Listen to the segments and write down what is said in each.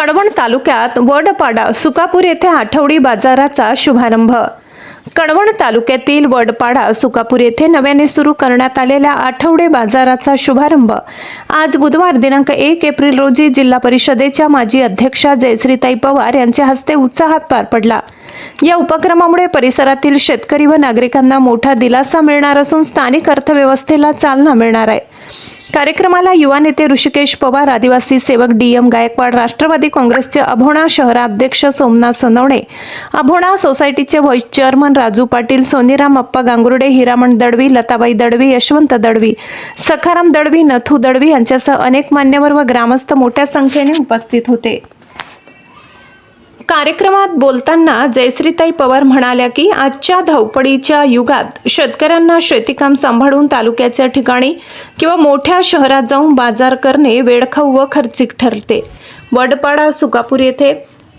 कळवण तालुक्यात वडपाडा सुकापूर येथे आठवडी बाजाराचा शुभारंभ। कळवण तालुक्यातील वडपाडा सुकापूर येथे नव्याने सुरू करण्यात आलेल्या आठवडे बाजाराचा शुभारंभ आज बुधवार दिनांक 1 एप्रिल रोजी जिल्हा परिषदेच्या माजी अध्यक्षा जयश्रीताई पवार यांच्या हस्ते उत्साहात पार पडला। या उपक्रमामुळे परिसरातील शेतकरी व नागरिकांना मोठा दिलासा मिळणार असून स्थानिक अर्थव्यवस्थेला चालना मिळणार आहे। कार्यक्रमाला युवा नेते ऋषिकेश पवार, आदिवासी सेवक DM गायकवाड, राष्ट्रवादी काँग्रेसचे अभोणा शहराध्यक्ष सोमनाथ सोनवणे, अभोणा सोसायटीचे व्हाईस चेअरमन राजू पाटील, सोनीराम अप्पा गांगुर्डे, हिरामण दळवी, लताबाई दळवी, यशवंत दळवी, सखाराम दळवी, नथू दळवी यांच्यासह अनेक मान्यवर व ग्रामस्थ मोठ्या संख्येने उपस्थित होते। कार्यक्रमात बोलताना जयश्रीताई पवार म्हणाल्या की आजच्या धावपळीच्या युगात शेतकऱ्यांना शेतीकाम सांभाळून तालुक्याच्या ठिकाणी किंवा मोठ्या शहरात जाऊन बाजार करणे वेळखाऊ व खर्चिक ठरते। वडपाडा सुकापूर येथे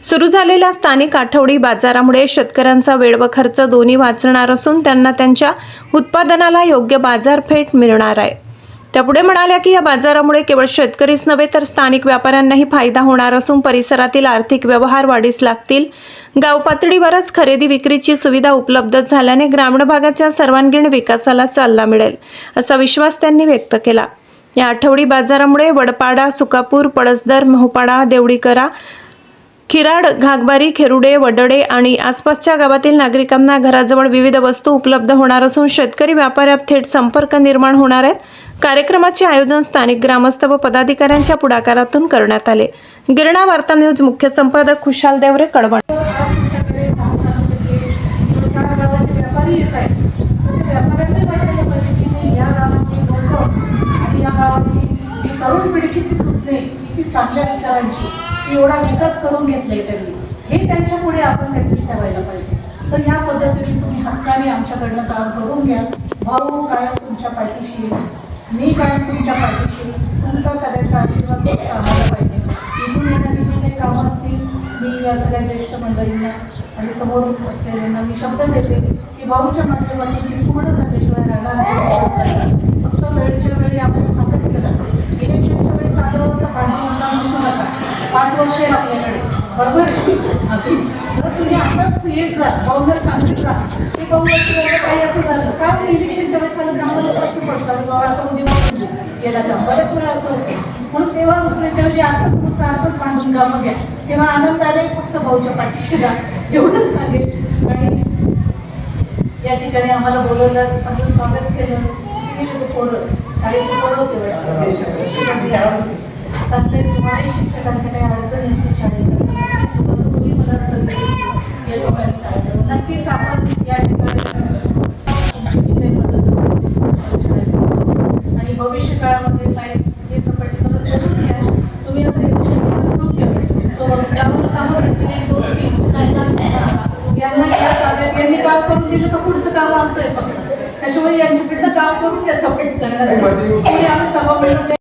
सुरू झालेल्या स्थानिक आठवडी बाजारामुळे शेतकऱ्यांचा वेळ व खर्च दोन्ही वाचणार असून त्यांना त्यांच्या उत्पादनाला योग्य बाजारपेठ मिळणार आहे। त्यापुढे म्हणाल्या की या बाजारामुळे केवळ शेतकरीच नव्हे तर स्थानिक व्यापाऱ्यांनाही फायदा होणार असून परिसरातील आर्थिक व्यवहार वाढीस लागतील। गाव पातळीवरच खरेदी विक्रीची सुविधा उपलब्ध झाल्याने ग्रामीण भागाच्या सर्वांगीण विकासाला चालना मिळेल असा विश्वास त्यांनी व्यक्त केला। या आठवडी बाजारामुळे वडपाडा, सुकापूर, पळसदर, मोहपाडा, देवडीकरा, खिराड, घागबारी, खेरुडे, वडडे आणि आसपासच्या गावातील नागरिकांना घराजवळ विविध वस्तू उपलब्ध होणार असून शेतकरी व्यापाऱ्यात थेट संपर्क निर्माण होणार आहेत। कार्यक्रमाचे आयोजन स्थानिक ग्रामस्थ व पदाधिकाऱ्यांच्या पुढाकारातून करण्यात आले। गिरणा वार्ता न्यूज मुख्य संपादक खुशाल देवरे, कळवण। एवढा विकास करून घेतलाय त्यांनी, हे त्यांच्या पुढे आपण काहीतरी ठेवायला पाहिजे। तर ह्या पद्धतीने तुम्ही हक्काने आमच्याकडनं काम करून घ्या। भाऊ कायम तुमच्या पाठीशी, मी कायम तुमच्या पाठीशी, तुमचा सगळ्यांचा आशीर्वाद आम्हाला पाहिजे। इथून येणारी जी काही कामं असतील, मी या सगळ्या ज्येष्ठ मंडळींना आणि समोर असलेल्यांना मी शब्द देते की भाऊच्या माध्यमातून ती पूर्ण झाल्याशिवाय राहणार नाही। फक्त वेळच्या वेळी आपण सांगत केलं, इलेक्शनच्या वेळेस आलं तर भांडण नसू नका, 5 वर्ष आहे आपल्याकडे, बरोबर आहे। तर तुम्ही आताच येत जा, भाऊला सांगत जा की भाऊ काही असं झालं का, इलेक्शनच्या वेळेस आलं तर आम्हाला प्रश्न पडतात, बाबा आता उद्या गेला का, बरेच वेळा असं होते। म्हणून तेव्हा उचलायच्या वेळी आताच तुमचं आताच भांडून कामं घ्या, तेव्हा आनंद आलाय फक्त भाऊच्या पाठीशी राहा, एवढंच सांगेल। आणि या ठिकाणी आम्हाला बोलवलं, चांगलं स्वागत केलं। पोरं शाळेचे पोरं होते, चांगले तुम्हाला शिक्षकांच्या काही अडचणी असतील शाळेच्या, तुम्ही मला या ठिकाणी नक्कीच आपण या ठिकाणी आणि भविष्य काळामध्ये काय हे सपाटीकरण करून घ्या। तुम्ही आता यांनी काम करून दिलं तर पुढचं काम आमचं आहे फक्त, त्याच्यामुळे यांच्याकडनं काम करून घ्या, सपोर्ट करणार आम्ही सभा